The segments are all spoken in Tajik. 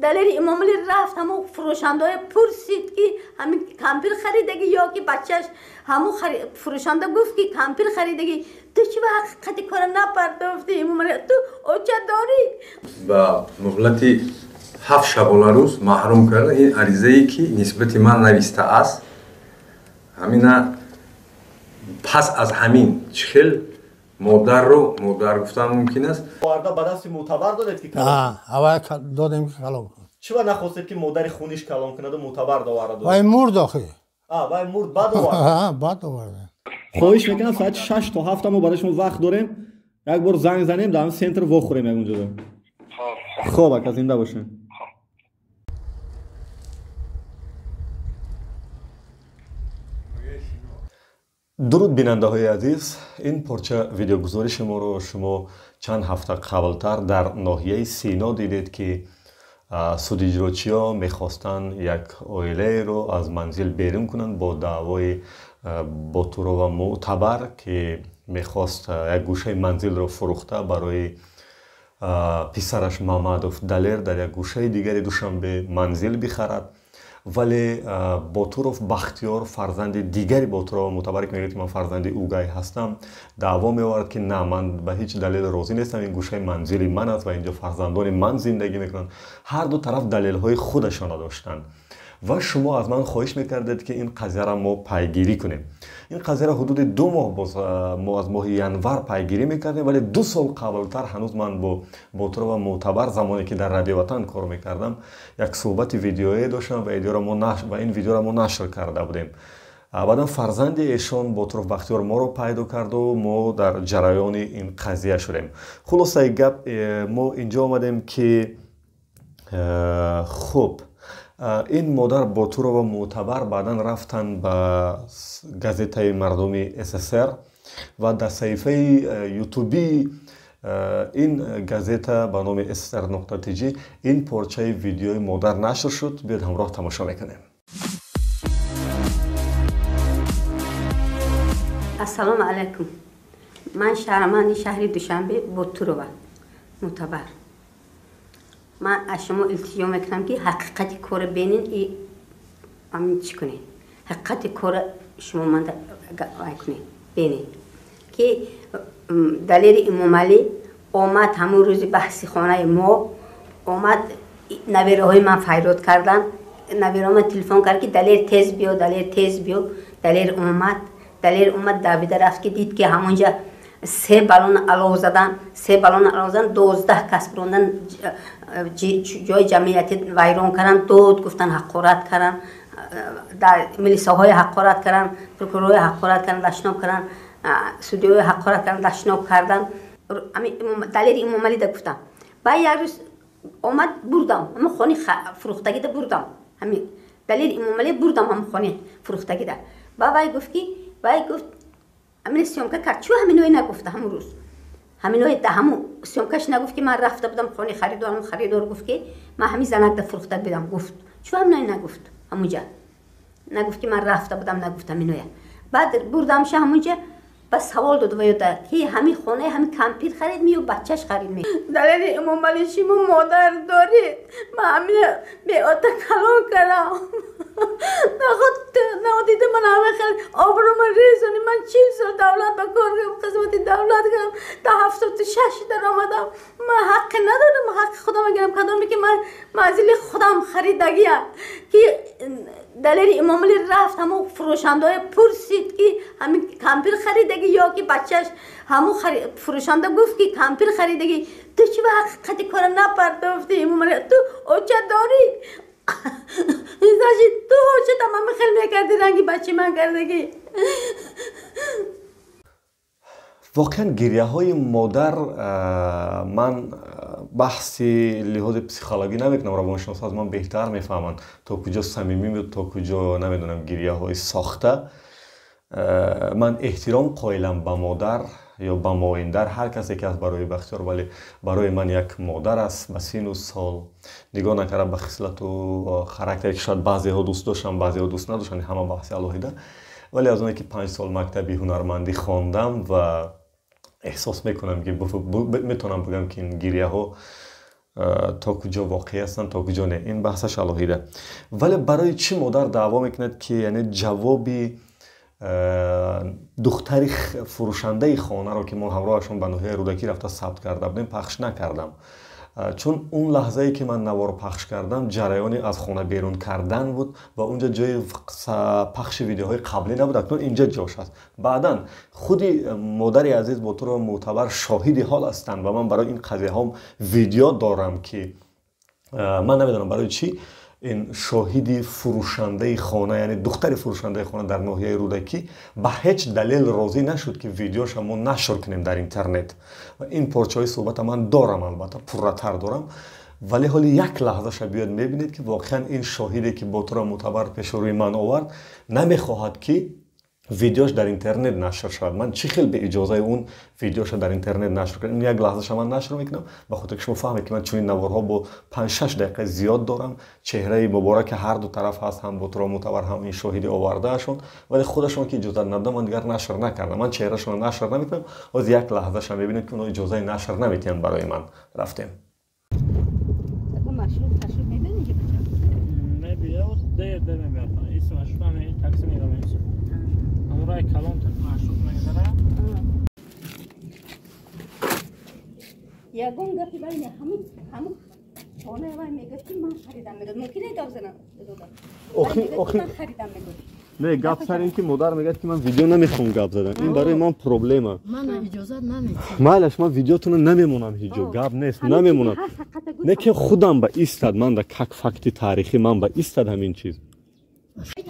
دلیل اماملی رفت همون فروشنده پرسید که همین کمپیر خریدگی یا که بچهش همون فروشنده گفت که کمپیر خریدگی تو چی به حقیقت کار نپرداختی اماملی تو اوچه داری با مهلت 7 شبانه روز محروم کرده این عریضه ای که نسبت من نوشته است همینا پس از همین 40 مادر گفتن ممکن است واردا به دست معتبر دادید که کلام اول دادیم که کلام چرا نخواستید که مادر خونیش کلام کنه و معتبر داورد وای مرد آخه وای مرد بعد آورد بعد آورد خواهش میکنم ساعت 6 تا 7 ما برای شما وقت داریم یک بار زنگ زنیم در سنتر بخوریم اونجا خب اگه زنده باشین درود بیننده های عزیز این پارچه ویدیوگذاری ما رو شما چند هفته قبلتر در ناحیه سینا دیدید که سودیجروچی ها میخواستن یک عائله رو از منزل بیرون کنند با دعوای باتورا و معتبر که میخواست یک گوشه منزل رو فروخته برای پسرش محمدوف دلیر در یک گوشه دیگری دوشنبه منزل بخرد ولی باتوروف بختیار فرزند دیگری باتورا و معتبر که میگه که من فرزند اوگای هستم دعوا می‌آورد که نه من به هیچ دلیل راضی نیستم این گوشه منزلی من است و اینجا فرزندان من زندگی میکنن هر دو طرف دلیل‌های خودشان داشتند و شما از من خواهش میکردید که این قضیه را ما پیگیری کنیم این قضیه را حدود 2 ماه ما از ماه ینور پیگیری میکردیم ولی 2 سال قبلتر هنوز من با باتورا و معتبر زمانی که در رادیو وطن کار میکردم یک صحبت ویدیویی داشتم و این ویدیو را ما نشر کرده بودیم بعدا فرزند ایشان باتورا بختیار ما رو پیدا کرد و ما در جریان این قضیه شدیم خلاصه گپ ما اینجا آمدیم که خب این مادر باتورا و معتبر بعدا رفتن به گازیته مردمی SSR و در صفحه یوتیوبی این گازیته به نام SSR.tg این پارچه ویدیوی مادر نشر شد بیاد همراه تماشا میکنیم السلام علیکم من شهرمند شهر دوشنبه باتورا معتبر من از شما التجا میکنم که حقیقت کار بینین همین چی کنین حقیقت کار شما من کنین بینین که دلیل امامعلی آمد همون روز بحثی خانه ما آمد نویره های من فیراد کردن نویره من تلفن کرد که دلیل تیز بیا دلیل اومد دویده رفت که دید که همونجا 3 بالون علاوه زدن 12 کس بروندن جای جمعیت ویران کردن دود گفتن حقارت کردن در ملیساهای حقارت کردن پروکورورهای حقارت کردن دشنام کردن سودیوهای حقارت کردن دشنام کردن دلیل امامعلی ده گفتم بعد یک روز آمد بردم همه خانه فروختگی ده بردم همین دلیل امامعلی بردم همه خانه فروختگی ده وای گفت همین سیامکه کرد چون همینوی نگفته همون روز همینوی ده همون سیامکش نگفت که من رفته بودم خانه خریدار گفت که من همین زنک ده فروخته بدم گفت چون همینوی نگفت همونجا نگفت که من رفته بودم نگفت همینوی بعد بردمش همونجا بس سوال داد و که همین خانه همین کمپیر خرید می و بچهش خرید می دلیل امامعلی شما مادر دارید من همین به آتا کلام کردم نه دیده من همه خیلی آبروم ریزونی من 40 سال دولت با کار کردم خدمت دولت کردم تا 76 در آمدم من حق ندارم حق خودم گرم کدامی که من منزل خودم خریدگیم که دلیل امامعلی رفت همون فروشنده پرسید که همین کمپیر خریدگی یا که بچهش همون فروشنده گفت که کمپیر خریدگی تو چی به حقیقت کار نپرداختی امامعلی تو اوچه داری تو اوچه تمام خیلی میکردی رنگی بچه من کردگی واقعا گریه های مادر من بحثی لحاظ پسیکولوژی نمیکنم روانشناس از من بهتر میفهمن تا کجا صمیمی و تا کجا نمیدونم گریه های ساخته من احترام قائلم به مادر یا به مایندر هر کسی که از برای بختیار ولی برای من یک مادر است به سن و سال نگاه نکرده به خصلت و خاراکتری که شاید بعضی ها دوست داشتن بعضی ها دوست نداشتن همه بحث علاهیده ولی از اونایی که 5 سال مکتبی هنرمندی خواندم و احساس میکنم که میتونم بگم که این گریه ها تا کجا واقعی هستند تا کجا نه، این بحثش علاهیده. ولی برای چی مادر دعوا میکند که یعنی جوابی دختری فروشنده خانه رو که ما همراهشون به ناحیه رودکی رفته ثبت کرده بودیم پخش نکردم، چون اون لحظه ای که من نوار پخش کردم جریانی از خانه بیرون کردن بود و اونجا جای پخش ویدیوهای قبلی نبود، اکنون اینجا جاش است. بعداً خودی مادری عزیز با طور معتبر شاهدی حال هستند و من برای این قضیه هم ویدیو دارم که من نمیدونم برای چی این شاهدی فروشنده خانه، یعنی دختر فروشنده خانه در ناحیه رودکی به هیچ دلیل راضی نشد که ویدیوش ما نشر کنیم در اینترنت. و این پارچه‌های صحبت من دارم، البته پرتر دارم، ولی حالی یک لحظه شب بیاد میبینید که واقعا این شاهدی که با طور معتبر پیش روی من آورد نمیخواهد که ویدیوش در اینترنت نشر شد. من چی خیلی به اجازه اون ویدیوش در اینترنت نشر کنم، یک لحظه شما نشر میکنم به خاطر که شما فهمید که من چون این نوارها با 5-6 دقیقه زیاد دارم، چهره مبارک هر دو طرف هست، هم با طور معتبر هم این شاهدی آورده شون، ولی خودشون که اجازه ندادن من دیگر نشر نکردم. من چهرهشون نشر نمیکنم، از یک لحظه شما میبینید که اون اجازه نشر نمیتونن برای من. رفتیم یگان گپی بین همون خانه وای میگفت که من خریدم میگفت ممکنه داوزنم آخه خریدم میگفت نه گپ سر این که مادر میگه که من ویدیو نمیخوام گپ زدن، این برای من پروبلمه. من اجازه نمیدم. مالش من ویدیوتون نمیمونم، هیچ گپ نیست نمیمونم. نه که خودم به ایستاد من در کک فکت تاریخی من به ایستاد همین چیز.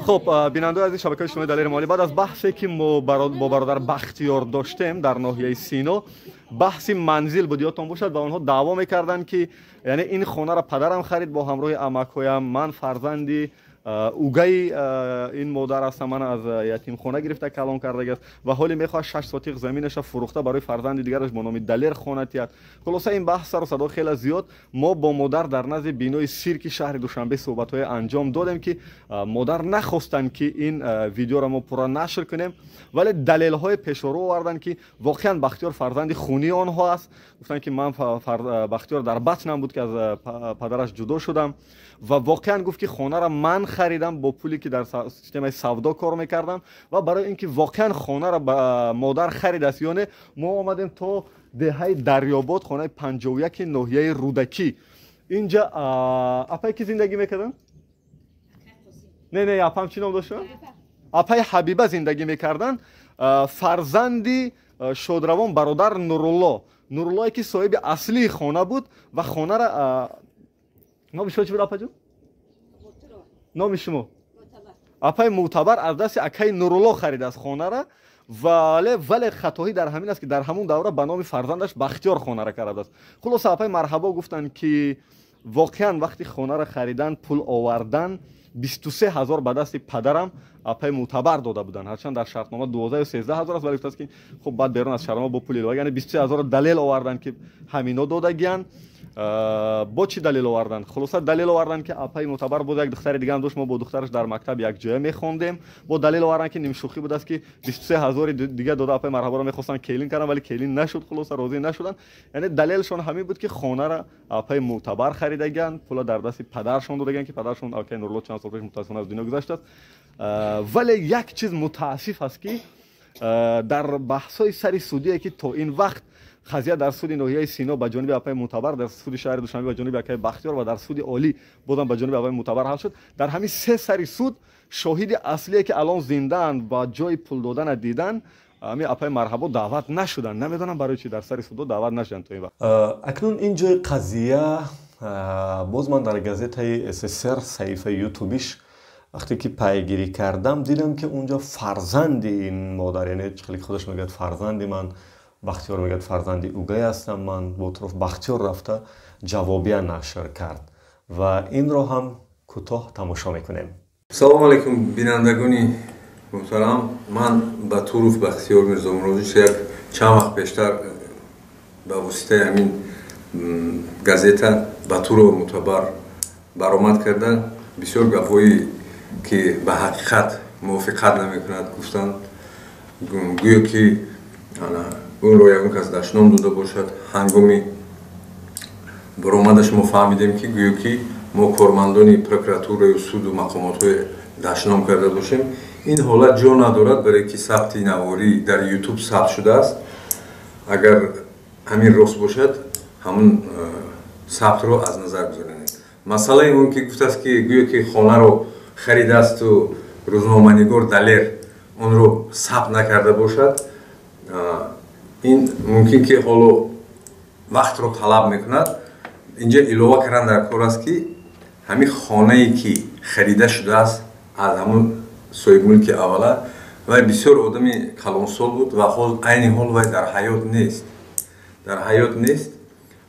خب بیننده عزیز شبکه اجتماعی دلیر مالی، بعد از بحثی که ما با برادر بختیار داشتیم در ناحیه سینو، بحثی منزل بود یادتون باشد و اونها دعوا میکردن که یعنی این خانه را پدرم خرید با همراه عمکویم، من فرزندی اوگای این مادر هستم، من از یتیم خانه گرفته کلان کرده است و حالی میخواد 6 سوتیق زمینش فروخته برای فرزند دیگرش به نام دلیر خانه تیاد. خلاصه این بحث سر و صدا خیلی زیاد. ما با مادر در نزد بینوی سیرک شهر دوشنبه صحبت های انجام دادیم که مادر نخواستن که این ویدیو را ما پورا نشر کنیم، ولی دلیل های پیش رو آوردن که واقعا بختیار فرزند خونی آنها است. گفتن که من بختیار در بطنم بود که از پدرش جدا شدم و واقعا گفت که خانه را من خریدم با پولی که در سیستم سودا کار میکردم و برای اینکه واقعا خانه را به مادر خرید است یا نه ما آمدیم تا دهه دریاباد، خانه 51 ناحیه رودکی. اینجا اپای کی زندگی میکردن؟ نه اپام چی نام داشت؟ اپای حبیبه زندگی میکردن. فرزندی شادروان برادر نورالله که صاحب اصلی خانه بود و خانه را نام شما چی بود اپا جون؟ نام شما؟ اپای معتبر از دست اکای نورالله خرید از خانه را، ولی خطایی در همین است که در همون دوره به نام فرزندش بختیار خانه را کرده است. خلاص اپای مرحبا گفتن که واقعا وقتی خانه را خریدن پول آوردن 23,000 به دست پدرم اپای معتبر داده بودن، هرچند در شرطنامه 12 و 13,000 است، ولی گفت است که خب بعد بیرون از شرطنامه با پول یعنی 23,000 دلیل آوردن که همینا دادگیان. با چی دلیل آوردن؟ خلاصه دلیل آوردن که اپای معتبر بود، یک دختر دیگه هم داشت، ما با دخترش در مکتب یک جای میخوندیم. با دلیل آوردن که نیم شوخی بود است که 23,000 دیگه داده اپای مرحبا رو میخواستن کیلین کردن ولی کیلین نشد، خلاصه راضی نشدن. یعنی دلیلشون همین بود که خانه را اپای معتبر خریدگان، پولا در دست پدرشون دادگان که پدرشون اکای نورالله چند سال پیش متاسفانه از دنیا گذشته است. ولی یک چیز متاسف است که در بحث‌های سری سودی که تا این وقت قضیه در سود ناحیه سینا به جانب اپای معتبر، در سود شهر دوشنبه به جانب اکای بختیار و در سود عالی بودن به جانب اپای معتبر حل شد. در همین سه سری سود شاهد اصلی که الان زنده‌اند و جای پول دادن دیدن همین اپای مرحبا دعوت نشدن. نمیدونم برای چی در سری سود دعوت نشدن تا این وقت. اکنون این جای قضیه باز من در گازیته SSR صحیفه یوتیوبیش وقتی که پیگیری کردم دیدم که اونجا فرزند این مادر، یعنی خیلی خودش میگه فرزندی من، بختیار میگه فرزندی اوگای هستم من، با طرف بختیار رفته جوابیه نشر کرد و این رو هم کوتاه تماشا میکنیم. سلام علیکم بینندگانی محترم، من به طرف بختیار میرزا مرادی یک چند وقت پیشتر به واسطه همین گازیته به طور معتبر برآمد کردن بسیار گپایی که به حقیقت موافقت نمیکند گفتن، گویا که اون رو یکون کس دشنام داده باشد هنگامی баромада шумо фаҳмидем ки гӯё ки мо кормандони прокуратураю суду мақомотҳои даштном карда бошем. ин ҳолат ҷо надорад барое ки сабти наворӣ дар ютуб сабт шудааст. агар ҳамин рост бошад ҳамон сабтро аз назар гузаронем. масъалаи он ки гуфтааст ки гӯё ки хонаро харидаасту рӯзноманигор далер онро сабт накарда бошад, ин мумкин ки ҳоло вақтро талаб мекунад. инҷа илова кардан дар кор аст ки ҳамин хонае ки харида шудааст аз ҳамон соҳибмулки аввала, вай бисёр одами калонсол буд ва айни ҳол вай дар ҳаёт нест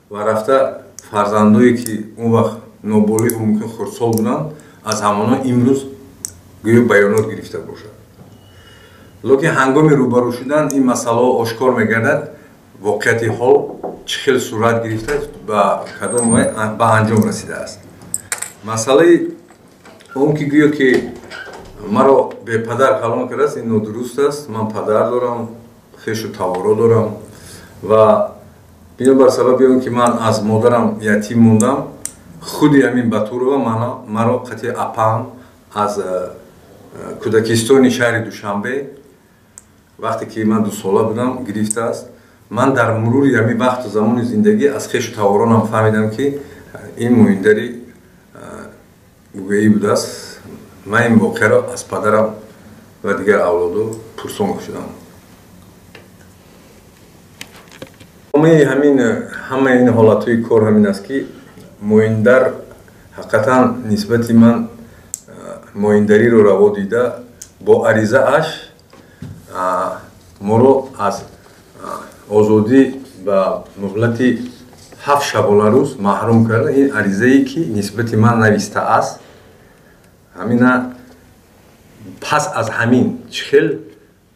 ва рафта фарзандое ки он вақт ноболиғ мумкин хурдсол буданд аз ҳамона имрӯз гӯё баёнот гирифта бошад. лекин ҳангоми рӯбарӯ шудан ин масъалаҳо ошкор мегардад воқеияти ҳол чӣ хел сурат гирифта ба кадом ба анҷом расидааст. масъалаи он ки гӯё ки маро бепадар калон кардааст, ин нодуруст аст. ман падар дорам, хешу таворо дорам ва бинобар сабаби он ки ман аз модарам ятим мондам, худи ҳамин Батурова маро қатъи апам аз кӯдакистони шаҳри Душанбе вақте ки ман 2 сола будам гирифтааст. ман дар мурури ҳамин вақту замони зиндагӣ аз хешу таворонам фаҳмидам ки ин муиндари бугаӣ будааст. ман ин воқеаро аз падарам ва дигар авлодо пурсон шудам. ҳамаи ин ҳолатҳои кор ҳамин аст ки муиндар ҳақиқатан нисбати ман муиндариро раво дида бо аризааш моро аз озодӣ ба муҳлати 7 шабона рӯз маҳрум карда. ин аризае ки нисбати ман навистааст. ҳамина пас аз ҳамин чӣ хел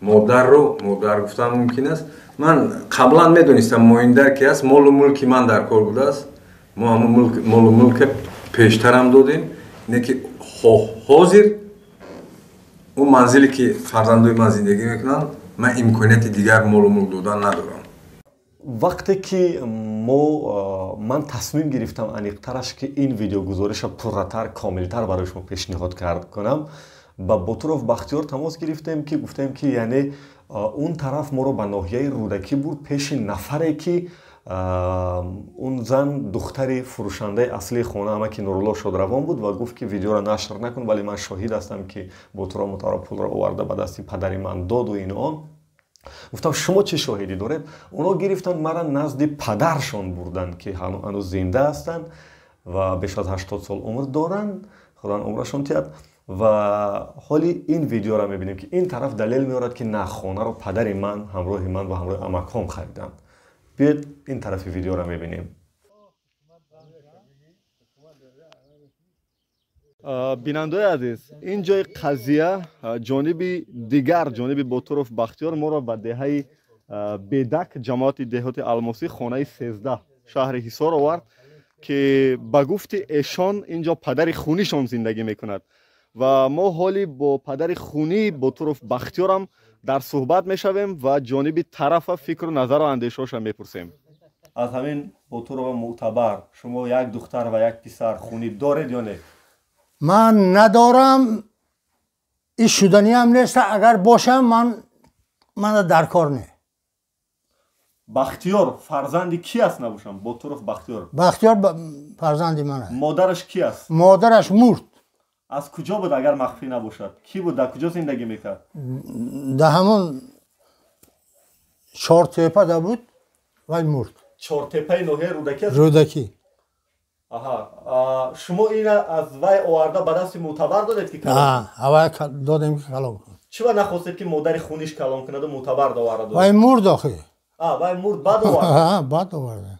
модарро модар гуфтан мумкин аст. ман қаблан медонистам муиндар ки аст, молу мулки ман дар кор будааст. мо ҳамон молу мулка пештарам додем. ине ки ҳозир он манзиле ки фарзандои ман зиндагӣ мекунанд, ман имконияти дигар молу мулк додан надорам. вақте ки ман тасмим гирифтам аниқтараш ки ин видеогузориша пурратар, комилтар барои шумо пешниҳод кунам, ба Ботуров Бахтиёр тамос гирифтем ки гуфтем ки яъне он тараф моро ба ноҳияи Рӯдакӣ бурд пеши нафаре ки он зан духтари фурӯшандаи аслии хонаама ки Нурулло Шодравон буд ва гуфт ки видеоро нашр накун, вале ман шоҳид ҳастам ки Ботуров мутаввара пулро оварда ба дасти падари ман доду ин он. гуфтам шумо чӣ шоҳидӣ доред? онҳо гирифтанд мара назди падаршон бурданд ки ҳанӯз зинда ҳастанд ва беш аз 80 сол умр доранд, худоян умрашон тиҳад. ва ҳоли ин видеоро мебинем ки ин тараф далел меорад ки на, хонаро падари ман ҳамроҳи ман ва ҳамроҳи амакҳом хариданд. биед ин тарафи видеоро мебинем. бинандаи азиз, ин ҷои қазия ҷониби дигар, ҷониби Ботуров Бахтиёр моро ба деҳаи Бедак, ҷамоати деҳоти Алмосӣ, хонаи 13 шаҳри Ҳисор овард ки ба гуфти эшон инҷо падари хунишон зиндагӣ мекунад ва мо ҳоли бо падари хунии Ботуров Бахтиёрам дар суҳбат мешавем ва ҷониби тарафа фикру назару андешаҳоша мепурсем. аз ҳамин Ботурова Мӯътабар шумо як духтар ва як писар хунӣ доред ё не? من ندارم، این شدنی هم نیست. اگر باشم من در کار نه. بختیار فرزندی کی است نباشم؟ Ботуров Бахтиёр. بختیار فرزندی من است. مادرش کی است؟ مادرش مرد. از کجا بود اگر مخفی نباشد؟ کی بود؟ در کجا زندگی میکرد؟ در همون چهارتپه ده بود ولی مرد. چهارتپه ناحیه رودکی است؟ رودکی. آها. شما این از وی آورده به دست معتبر دادید که کلام؟ اول دادیم که کلام کن. چرا نخواستید که مادر خونیش کلام کنه و معتبر آورده؟ وی مرد آخه. وی مرد بعد آورده؟ بعد آورده.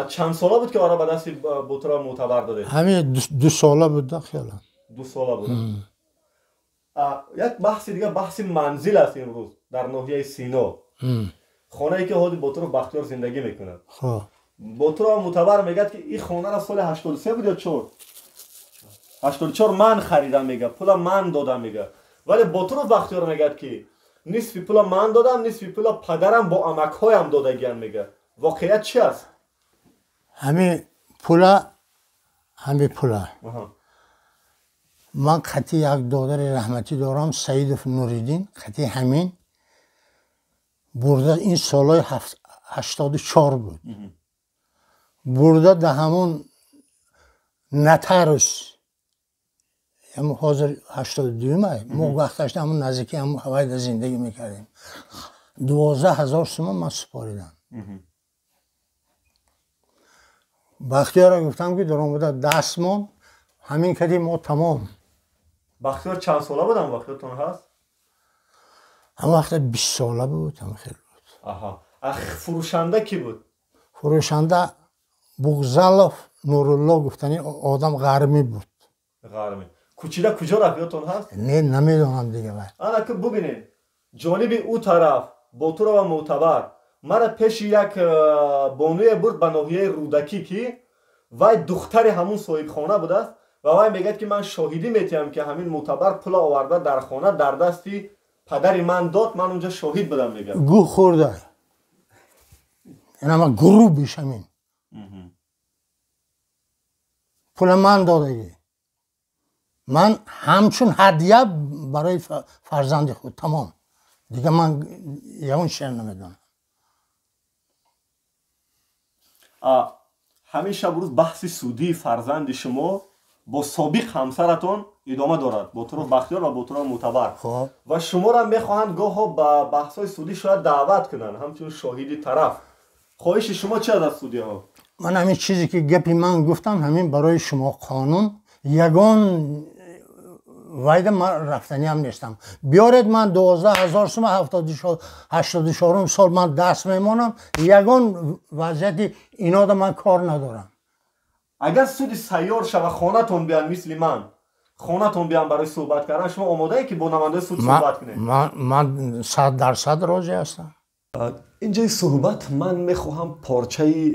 چند ساله بود که آره به دست Ботуров معتبر دادید؟ همین 2 ساله بود خیلی. 2 ساله بود. یک بحث دیگه بحث منزل است امروز در ناحیه سینا. خانه ای که حالی Ботуров Бахтиёр زندگی میکنه. خب. Ботуров معتبر میگه که این خانه را سال 83 بود یا 4 84 من خریدم میگه، پول من دادم میگه. ولی Ботуров Бахтиёр میگه که نصف پول من دادم، نصف پول پدرم با عمک‌هایم دادگیان میگه. واقعیت چی است؟ همین پولا همین پولا آها. من خطی یک دادر رحمتی دارم سعید نوریدین خطی همین برده این سالای 84 بود برده ده همون نتروس همون حاضر 82 ماه ما وقتش همون نزدیکی همون هوای زندگی میکردیم 12,000 سوم من سپاریدم بختیار را گفتم که درام بوده 10 ماه همین کردیم ما تمام بختیار چند ساله بودم وقتتون هست؟ هم وقت 20 ساله بود هم خیلی بود آها. فروشنده کی بود؟ فروشنده بغزالов نورالله گفتنی آدم غرمی بود غرمی. کوچیده کجا رفیقتون هست؟ نه نمیدونم دیگه باید انا که ببینید جانب او طرف باتور و معتبر مرا پیش یک بانوی برد به ناحیه رودکی که وای دختر همون صاحب خانه بوده است و وای میگه که من شاهدی میتیم که همین معتبر پول آورده در خانه در دستی پدر من داد من اونجا شاهد بودم میگم گو خورده این همه گروه بیش همین پول من داده من همچون هدیه برای فرزند خود تمام دیگه من یه شعر نمیدونم همین شب روز بحث سودی فرزند شما با سابق همسرتون ادامه دارد با طرف بختیار و با طرف معتبر خب و شما را میخواهند گاه ها به بحث های سودی شاید دعوت کنن همچون شاهدی طرف خواهش شما چه از سودی ها؟ من همین چیزی که گپی من گفتم همین برای شما قانون یگان واید من رفتنی هم نیستم بیارید من 12,000 سوم 84 سال من دست میمانم یگان وضعیت اینا دا من کار ندارم اگر سودی سیار شوه خانه تون بیان مثل من خانه تون بیان برای صحبت کردن شما آماده ای که با نماینده سود صحبت کنید؟ من 100% راضی هستم اینجای صحبت من میخواهم پارچه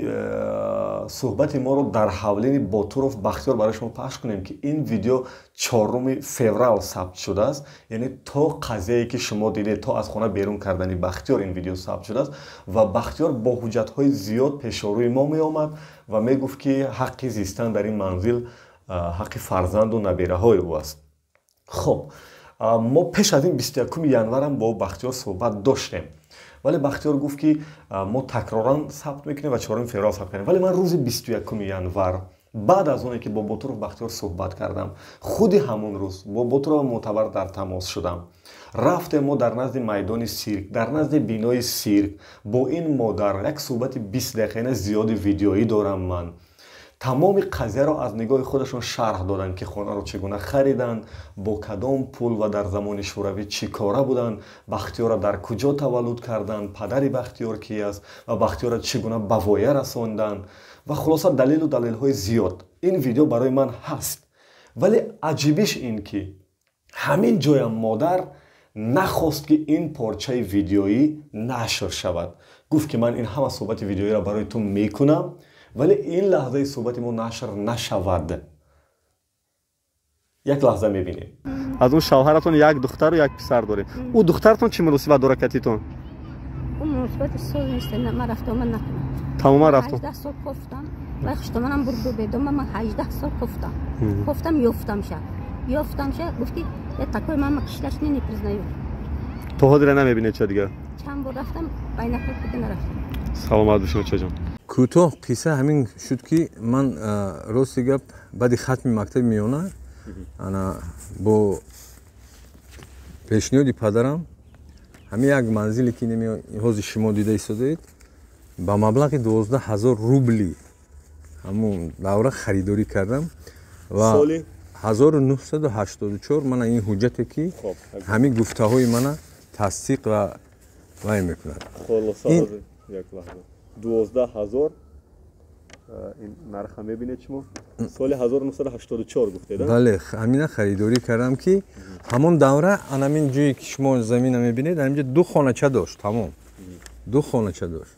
صحبت ما رو در حوالین باتورов بختیار برای شما پخش کنیم که این ویدیو 4 فوریه ثبت شده است یعنی تا قضیه‌ای که شما دیدید تا از خانه بیرون کردن بختیار این ویدیو ثبت شده است و بختیار با حجت‌های زیاد پیش روی ما می آمد و میگفت که حق زیستن در این منزل حق فرزند و نبیره‌های او است. خب ما پیش از این 21 ینور هم با بختیار صحبت داشتیم ولی بختیار گفت که ما تکرارا ثبت میکنیم و 4 فوریه ثبت کنیم ولی من روز 21 ینور بعد از اونی که با باتورov بختیار صحبت کردم خود همون روز با باتورov معتبر در تماس شدم رفتیم ما در نزد میدان سیرک در نزد بینای سیرک با این مادر یک صحبت 20 دقیقه زیاد ویدیویی دارم من تمام قضیه را از نگاه خودشون شرح دادن که خانه رو چگونه خریدن با کدام پول و در زمان شوروی چی کاره بودن بختیار را در کجا تولد کردن پدر بختیار کی است و بختیار را چگونه به وایه رساندن و خلاصه دلیل و دلیل های زیاد این ویدیو برای من هست ولی عجیبش این که همین جای مادر نخواست که این پارچه ویدیویی نشر شود گفت که من این همه صحبت ویدیویی را برای تو میکنم ولی این لحظه صحبت ما نشر نشود یک لحظه میبینیم از اون شوهرتون یک دختر و یک پسر داره او دخترتون چی مناسبت داره کتیتون؟ اون مناسبت سال نیست من رفتم من نکنم تماما رفتم 18 سال کفتم و خشتمانم برد بدم من 18 سال کفتم یافتم شه گفتی یه تکوی من کشلش نی پرزنایو تو ها دیره نمیبینه چه دیگه چند بار رفتم بین خود دیگه نرفتم سلامت بشین چه جان کوتاه قصه همین شد که من راستی گپ بعد ختم مکتب میونه انا با پیشنهاد پدرم همین یک منزلی که نمی حاضر شما دیده ایستادید با مبلغ 12,000 روبلی همون دوره خریداری کردم و سالی 1984 من این حجته که همین گفته های من تصدیق و وای میکند خلاصه یک لحظه 12,000 این نرخ میبینید شما سال 1984 گفته ده؟ بله همین خریداری کردم که همون دوره همین جایی که شما زمین میبینید همینجا 2 خانه‌چه داشت تمام 2 خانه‌چه داشت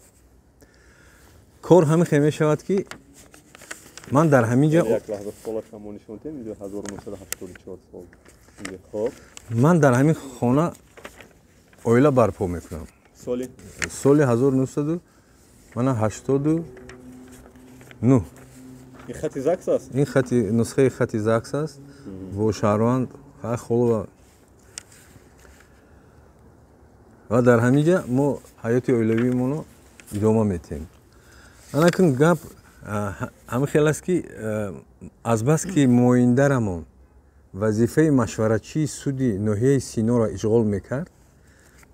کار همین خیمه شود که من در همینجا یک لحظه سالش هم نشون میدید 1984 سال خب من در همین خانه اویلا برپا میکنم سال 1989 این خط زاکس است. این نسخه خط زاکس است و شهروند خیلی خوب و در همینجا ما حیات اولیوی مونو ادامه میتیم. انا کن گپ همه خیلی است که از بس که مویندرمون وظیفه مشورتچی سودی ناحیه سینا را اشغال میکرد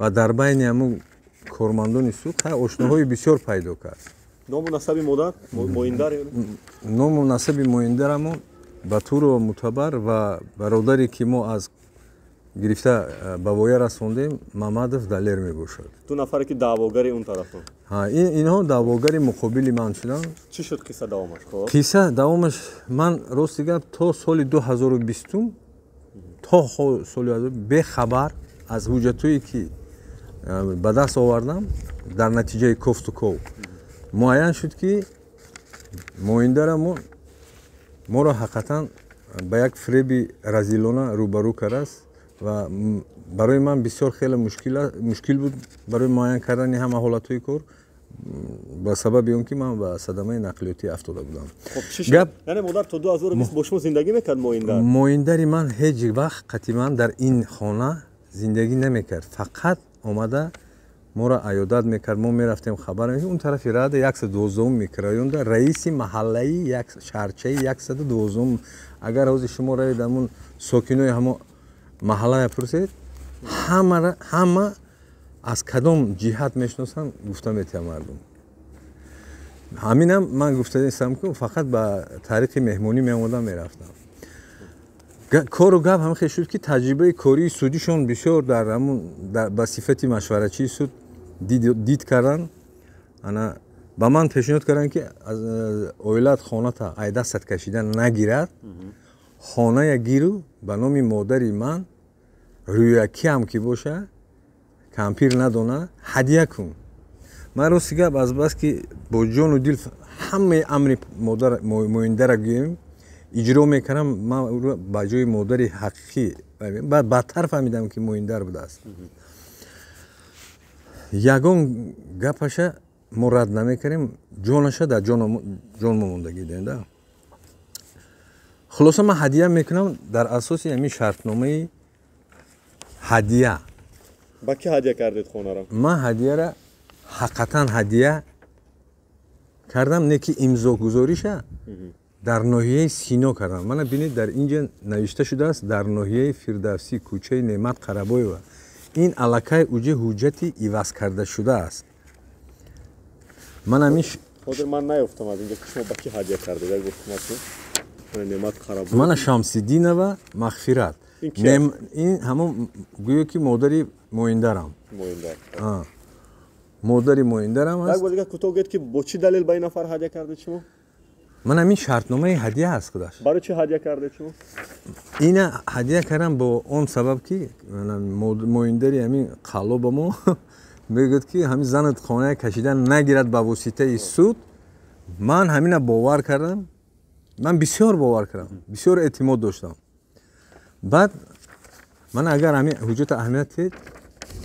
و در بین همون کارمندان سود آشناهای بسیار پیدا کرد. نام و نسب مادر مویندر نام و نسب مویندرمون به طور معتبر و برادری که ما از گرفته به وایه رسوندیم محمدов دلیر میباشد. دو نفری که دعواگر اون طرفن. اینها دعواگر مقابل من شدن. چی شد قصه دوامش؟ قصه دوامش من راستی گفت تا سال 2020 تا سال به خبر از حجتایی که به دست آوردم در نتیجه کوفت و کو معین شد که مویندرمون ما را حقیقتا به یک فریب رزیلانه روبرو کرده است و برای من بسیار خیلی مشکل بود برای معین کردن همه حالتهای کار با سبب اون که من به صدمه نقلیاتی افتاده بودم. خب چی شد؟ یعنی مادر تا 2020 با شما زندگی میکرد مویندر؟ مویندری من هیچ وقت قطعا در این خانه زندگی نمیکرد. فقط آمده ما را عیادت میکرد. ما میرفتیم خبر میکرد اون طرف راد 112 میکرایوند رئیس محله یک شهرچه 112 اگر روز شما روید همون ساکنای همون محله پرسید همه از کدام جهت میشناسن گفته میتونم مردم. همینم من گفته نیستم که فقط به طریق مهمونی میامدم میرفتم. کار و گپ هم خیلی شد که تجربه کاری سودیشون بسیار در همون با صفت مشورتچی سود دید کردن. انا با من پیشنهاد کردن که از اولاد خانه تا عیده ست کشیدن نگیرد. خانه گیرو به نام مادری من رویکی هم که باشه کمپیر ندانه هدیه کن. من راستی گپ از بس که با جان و دل همه امر مادر موینده را گویم اجرا میکنم من با جای مادر حقیقی بعد بدتر فهمیدم که مویندر بوده است. یگان گپش ما رد نمیکنیم جانش در جان موندگی دینده. خلاصه من هدیه میکنم در اساس همین شرطنامه هدیه. با کی هدیه کردید خونه را؟ من هدیه را حقیقتا هدیه کردم نه که امضا گذاریشه در ناحیه سینا کردم. من ببینید در اینجا نوشته شده است در ناحیه فردوسی کوچه نعمت قربایو. این علاقه اوجه حجتی عوض کرده شده است. من همیشه خود من نیافتم از اینجا که شما با کی هدیه کردید در گفتم من نعمت قربایو. من شمس‌الدین و مغفرت. این همون گویا که مادری مویندرم. مویندر. مادری مویندرم است. یک بار کوتاه گفت که با چی دلیل با این نفر هدیه کردید شما؟ من همین شرطنامه هدیه هست خودش. برای چی هدیه کردید شما؟ این هدیه کردم با اون سبب که مویندری همین قلو با ما میگه که همین زنت خانه کشیدن نگیرد با واسطه سود. من همین باور کردم. من بسیار باور کردم. بسیار اعتماد داشتم. بعد من اگر همین حجت اهمیت دید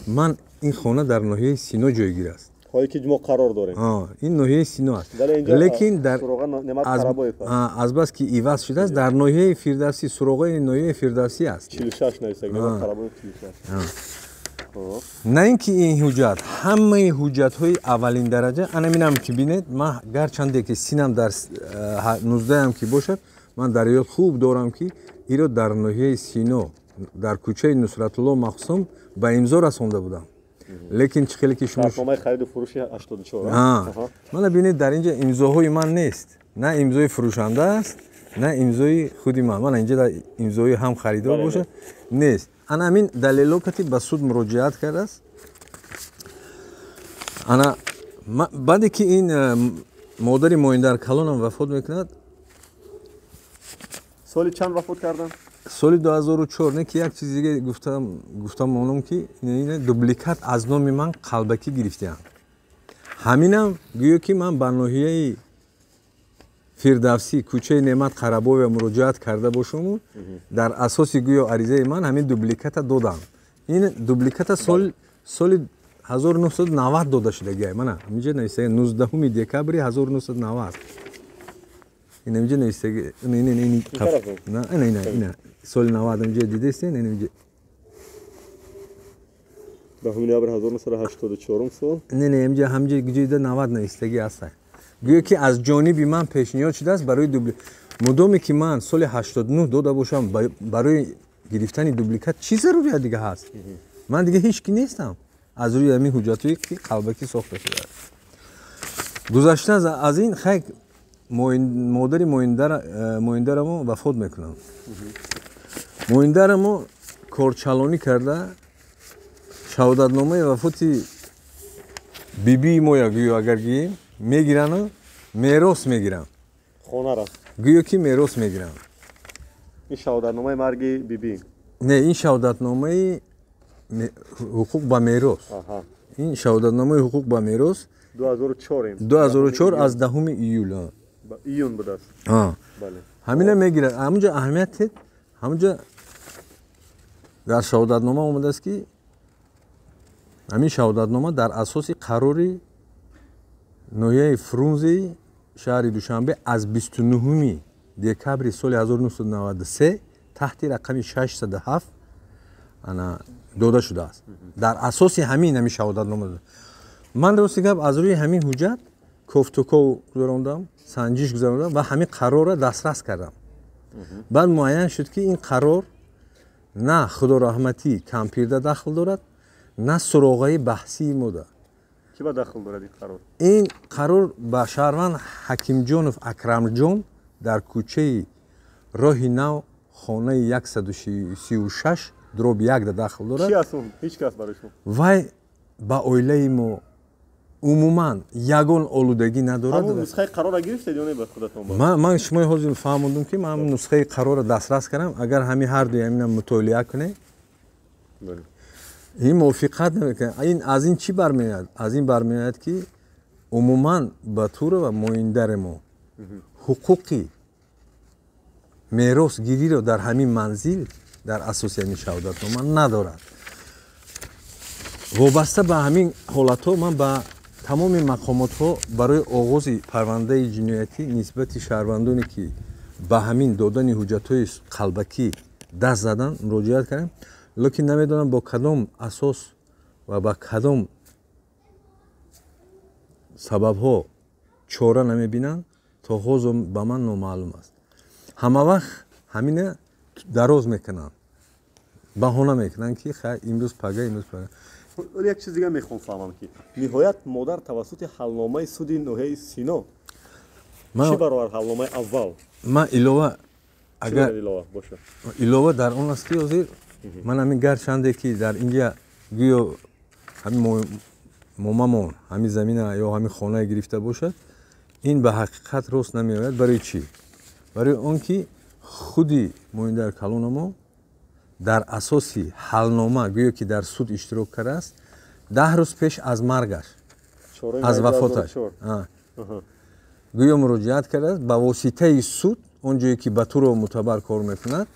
من این خانه در ناحیه سینا جایگیر است. هایی که ما قرار داریم. این ناحیه سینا است. لیکن در از بس که ایواز شده است در ناحیه فردوسی سراغ ناحیه فردوسی است. 46 نوشته نعمت قربایو 46. نه اینکه این حجت همه حجت های اولین درجه انا می‌بینم که ببینید من گرچند که سینم در 19 هم که باشد من در یاد خوب دارم که ایرو در ناحیه سینا در کوچه نصرت الله مقسوم با امضا رسونده بودم. لیکن چخیلی که شما شرطنامه خرید و فروشی 84 من ببینید در اینجا امضاهای من نیست. نه امضای فروشنده است نه امضای خودی من اینجا در امضای هم خریدار باشه نیست. انا همین دلیلو که به سود مراجعت کرده است. انا بعدی که این مادری مویندر کلانم وفات میکند سالی چند وفات کردن؟ سال 2004 نه که یک چیز دیگه گفتم اونم که این دوپلیکات از نام من قلبکی گرفتم. همینم گویا که من به ناحیه فردوسی کوچه نعمت قربایو مراجعت کرده باشم در اساس گویا عریضه من همین دوپلیکات دادم. این دوپلیکات سال 1990 داده شده گه من اینجا نوشته 19 دکبر 1990. اینجا نوشته این نه سال 90 اینجا دیدستین اینجا دهم نوامبر 1984 سال نه اینجا همجا گویده 90 نوشتگی هست گویا که از جانبی من پیشنهاد شده است برای مدامی که من سال 89 داده باشم برای گرفتن دوبلیکات چی ضروریه دیگه هست من دیگه هیچ کی نیستم از روی همین حجتی که قلبکی ساخته شده گذشته از این خیلی مادر مویندرمو وفات میکنم مویندرمو کارچلانی کرده شهادتنامه وفاتی بیبی مویا گویا اگر گیم میگیرن و میراث میگیرن خانه را گویا که میراث میگیرن این شهادتنامه مرگ بیبی نه این شهادتنامه حقوق با میراث این شهادتنامه حقوق با میراث 2004 از 10 ایول ایون بود است بله همین میگیره همونجا اهمیت همونجا در شهادتنامه اومده است که همین شهادتنامه در اساس قراری نویه فرونزی شهر دوشنبه از 29 دکبر سال 1993 تحت رقم 607 انا داده شده است در اساس همین شهادتنامه من راستی گپ از روی همین حجت کوفتوکو گذراندم سنجش گذراندم و همین قرار را دسترس کردم بعد معین شد که این قرار نه خدا رحمتی کمپیرده داخل دارد نه سراغه بحثی موده کی با داخل دارد این قرار این قرار با شهروند حکیم جانف اکرم جان در کوچه راهی نو خانه 136 دروب 1 داخل دارد چی هستون هیچ کس برایشون وای با اویله مو عموما یگان آلودگی ندارد همون نسخه قرار را گرفتید یا نه به خودتون من شما حاضر فهموندم که من نسخه قرار را دسترس کردم اگر همین هر دو همین مطالعه کنه این موافقت نمیکنه این از این چی برمیاد از این برمیاد که عموما بطور و مویندر ما حقوقی میراث گیری رو در همین منزل در اساس همین شهادتنامه ندارد وابسته به همین حالت ها من با تمام مقامات ها برای آغاز پرونده جنایتی نسبت شهروندانی که به همین دادن حجت های قلبکی دست زدن مراجعت کردم لیکن نمیدونم با کدام اساس و با کدام سبب ها چاره نمیبینن تا حوض به من نامعلوم است همه وقت همینه دراز میکنن بهانه میکنن که خیلی امروز پگه ولی یک چیز دیگه میخوام فهمم که نهایت مادر توسط حلنامه سود ناحیه سینا چی برابر حلنامه اول من علاوه اگر علاوه در اون است که وزیر من همین گرچنده که در اینجا گویا همین ماممون همین زمین یا همین خانه گرفته باشد این به حقیقت راست نمیآید برای چی برای اون که خودی مویندر کلونمو در اساسی حلنامه گویا که در سود اشتراک کرده است 10 روز پیش از مرگش از وفاتش گویا مراجعت کرده است با واسطه سود اونجایی که به طور معتبر کار میکند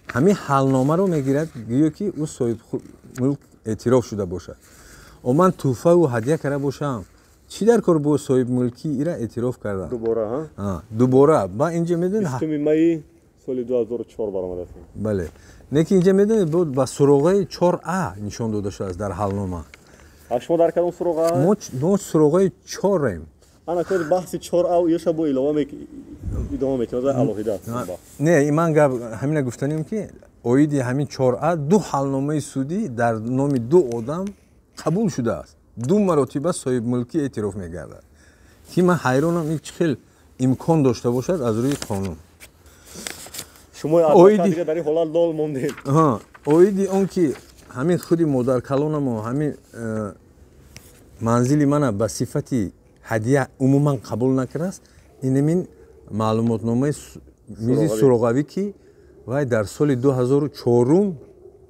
همین حلنامه رو میگیرد گویا که او صاحب ملک اعتراف شده باشد و من تحفه و هدیه کرده باشم چی در کار با صاحب ملکی ایرا اعتراف کرده دوباره با اینجا میدونید 20 می سال 2004 برآمده است بله نه که اینجا میدونید بود با سراغه 4A نشان داده شده است در حلنامه شما در کدام سراغه ما سراغه 4 ایم انا کار بحث 4A یا شبو ادامه میکنه الهیده است نه من همین گفتنیم که اویدی همین 4A دو حلنامه سودی در نام دو آدم قبول شده است دو مرتبه صاحب ملکی اعتراف میگردد که من حیرانم این چه امکان داشته باشد از روی قانون شما دیگه در این حالت لال موندید اویدی اون که همین خودی مادر کلانم و همین منزلی من به صفتی هدیه عموما قبول نکرده است این معلومات نامه میزی سراغوی که وای در سال 2004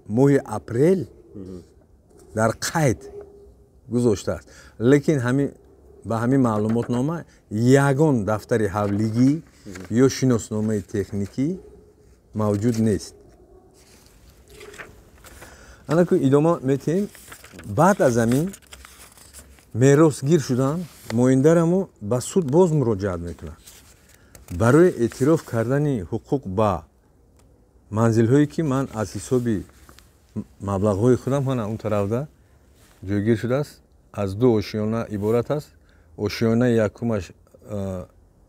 ماه اپریل در قید گذاشته است لیکن همین با همین معلومات نامه یگان دفتر حوالگی یا شناسنامه تکنیکی موجود نیست انا که ادامه میتیم بعد از همین میراث گیر شدن مویندرمو به سود باز مراجعت میکنن барои эътироф кардани ҳуқуқ ба манзилҳое ки ман аз ҳисоби маблағҳои худам ҳана он тарафда ҷойгир шудааст, аз ду ошиёна иборат аст. ошиёнаи якумаш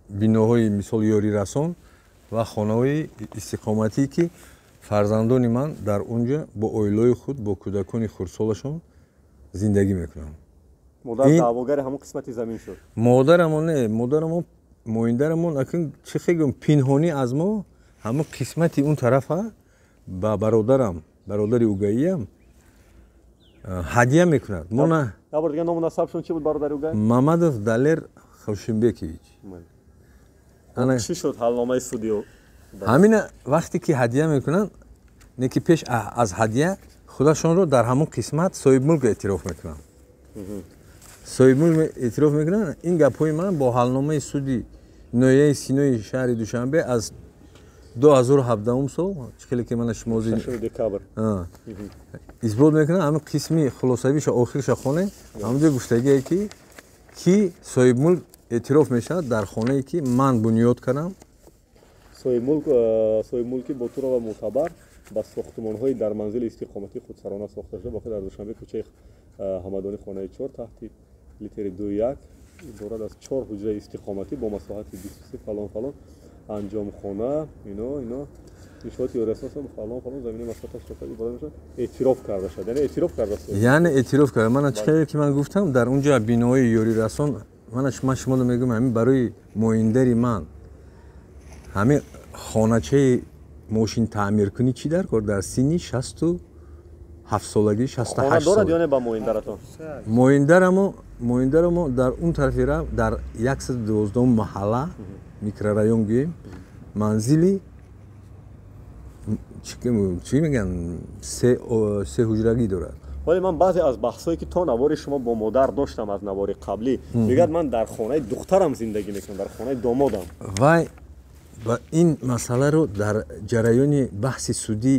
биноҳои мисол ёрирасон ва хонаҳои истиқоматие ки фарзандони ман дар онҷа бо оилаҳои худ бо кӯдакони хурдсолашон зиндагӣ мекунанд. модар даъвогари ҳамон қисмати замин шуд. модарамо моиндарамон акн чӣ хегӯм пинҳонӣ аз мо ҳамон қисмати он тарафа ба бародари угаиям ҳадия мекунад. Ябор дига ному насабшон чӣ буд бародари угай? Мамадов Далер Хавшимбекович. Чӣ шуд ҳалномаи суди? ҳамина вақте ки ҳадия мекунанд, не ки пеш аз ҳадия худашонро дар ҳамон қисмат соҳибмулк эътироф мекунанд. соҳибмулк эътироф мекунанд. Ин гапҳои ман бо ҳалномаи суди ноҳияи Синои шаҳри Душанбе аз 2017 сол чӣ хеле ки мана шимози декабр исбот мекунанд. ҳамин қисми хулосавиша охириша хоне ҳамонҷо гуфтагие ки соҳибмулк эътироф мешавад дар хонае ки ман бунёд кардам. соҳибмулки Ботурова Мӯътабар ба сохтмонҳои дар манзили истиқоматии худсарона сохта шуда воқеъ дар Душанбе кӯчаи ҳамадонӣ хонаи 4 таҳти литери 2.1 иборат аз 4 ҳуҷраи истиқоматӣ бо масоҳати 23 фалон анҷомхона ино иншооти ёрирасон фалон замини масоҳаташ иборат мешавад. эътироф карда шуд. Яъне эътироф карда. Мана чӣ хеле ки ман гуфтам дар онҷа бинои ёрирасон ман шуморо мегӯям ҳамин барои моиндари ман ҳамин хоначаи мошин таъмиркунӣ чӣ дар кор дар синни 67 солагӣ 68 сол. Дорад ё не ба моиндаратон? Моиндарамо дар он тарафи рафт дар 112 маҳалла микрорайон гӯем манзили чӣ мегӯям се ҳуҷрагӣ дорад. вале ман баъзе аз баҳсҳое ки то навори шумо бо модар доштам аз навори қаблӣ мегӯяд ман дар хонаи духтарам зиндагӣ мекунам, дар хонаи домодам. Вай ба ин масъаларо дар ҷараёни баҳси судӣ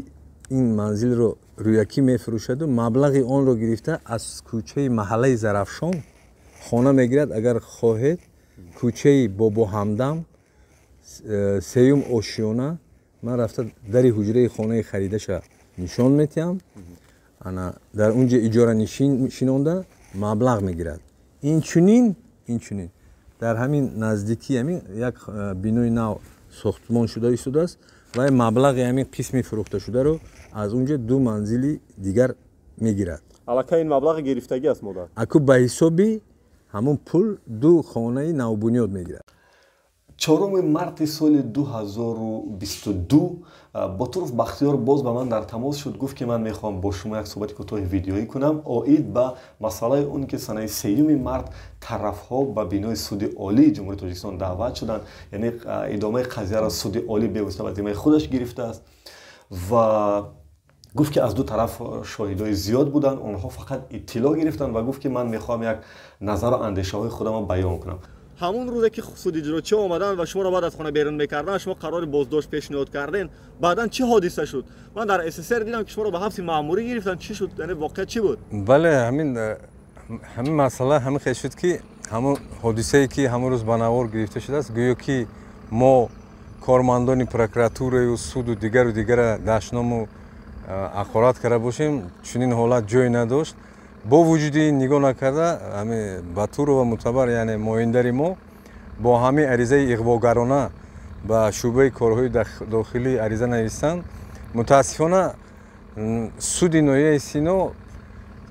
ин манзилро рӯякӣ мефурӯшаду маблағи онро гирифта аз кӯчаи маҳаллаи Зарафшон хона мегирад. Агар хоҳед кӯчаи Бобо Ҳамдам сеюм ошиёна ман рафта дари ҳуҷраи хонаи харидаша нишон метиҳам. дар онҷа иҷора шинонда маблағ мегирад. Инчунин дар ҳамин наздикӣ ҳамин як бинои нав сохтмон шуда истодааст ва маблағи ҳамин қисми фурӯхташударо аз онҷа ду манзили дигар мегирад. аллакай ин маблағи гирифтагӣ аст модар? Аку ба ҳисоби ҳамон пул ду хонаи навбунёд мегирад. 4 марти соли 2022 Ботуров Бахтиёр боз ба ман дар тамос шуд, гуфт ки ман мехоҳам бо шумо як суҳбати кӯтоҳи видеоӣ кунам оид ба масъалаи он ки санаи 3 март тарафҳо ба бинои суди олии ҷумҳурии Тоҷикистон даъват шуданд, яъне идомаи қазияро суди олӣ бевосита ба зиммаи худаш гирифтааст ва гуфт ки аз ду тараф шоҳидои зиёд буданд, онҳо фақат иттилоъ гирифтанд ва гуфт ки ман мехоҳам як назару андешаҳои худамро баён кунам. ҳамон рӯзе ки судиҷрочиҳо омаданд ва шуморо баъд аз хона берун мекарданд, шумо қарори боздошт пешниҳод карден. Баъдан чӣ ҳодиса шуд? Ман дар СССР дидам ки шуморо ба ҳабси маъмурӣ гирифтанд. Чӣ шуд? Яъне воқеа чӣ буд? Бале, ҳамин масъала ҳамин хел шуд ки ҳамон ҳодисае ки ҳамон рӯз ба навор гирифта шудааст, гӯё ки мо кормандони прокуратураю суду дигару даштному ақорат карда бошем, чунин ҳолат ҷой надошт. бо вуҷуди нигоҳ накарда ҳамин Батурова Мӯътабар яъне моиндари мо бо ҳамин аризаи иғвогарона ба шӯъбаи корҳои дохилӣ ариза нависанд. Мутаассифона суди ноҳияи Сино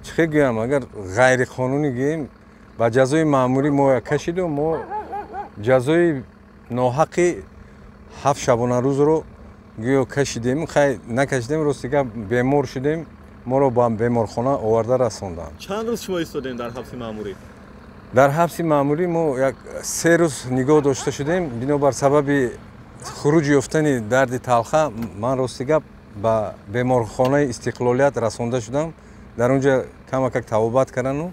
чӣ хел гӯям, агар ғайриқонунӣ гӯем ба ҷазои маъмурӣ мо кашидем, мо ҷазои ноҳаққи 7 шабонарӯзро гӯё кашидем, хай накашидем, рости гап бемор шудем, моро ба беморхона оварда расонданд. Чанд рӯз шумо истодем дар ҳабси маъмурӣ? Дар ҳабси маъмурӣ мо як 3 рӯз нигоҳ дошта шудем. Бинобар сабаби хуруҷ ёфтани дарди талха ман рости гап ба беморхонаи Истиқлолият расонда шудам. Дар онҷа камакак табобат кардану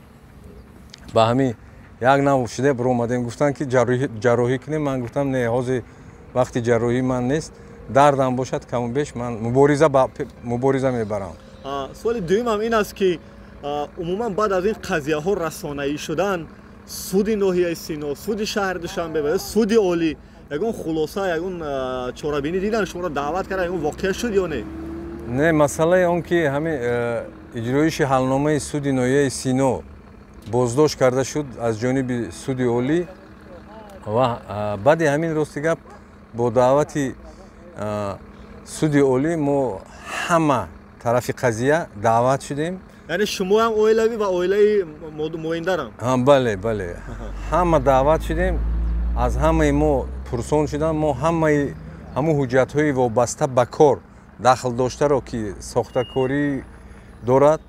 ба ҳамин як нав шуда биромадем, гуфтанд ки ҷарроҳӣ кунем. Ман гуфтам не, ҳозир вақти ҷарроҳӣ ман нест, дардам бошад каму беш ман мубориза мебарам. суоли дуюмам ин аст ки умуман баъд аз ин қазияҳо расонаӣ шудан суди ноҳияи Сино, суди шаҳри Душанбе ва суди олӣ ягон хулоса ягон чорабинӣ дидан шуморо даъват карда ягон воқеа шуд ё не? Не, масъалаи он ки ҳамин иҷроиши ҳалномаи суди ноҳияи Сино боздошт карда шуд аз ҷониби суди олӣ ва баъди ҳамин рости гап бо даъвати суди олӣ мо ҳама тарафи қазия даъват шудем. яъне шумоам оилавӣ ва оилаи моиндарам? бале бале ҳама даъват шудем, аз ҳамаи мо пурсон шудам. мо ҳамун ҳуҷҷатҳои вобаста ба кор дахл доштаро ки сохтакорӣ дорад,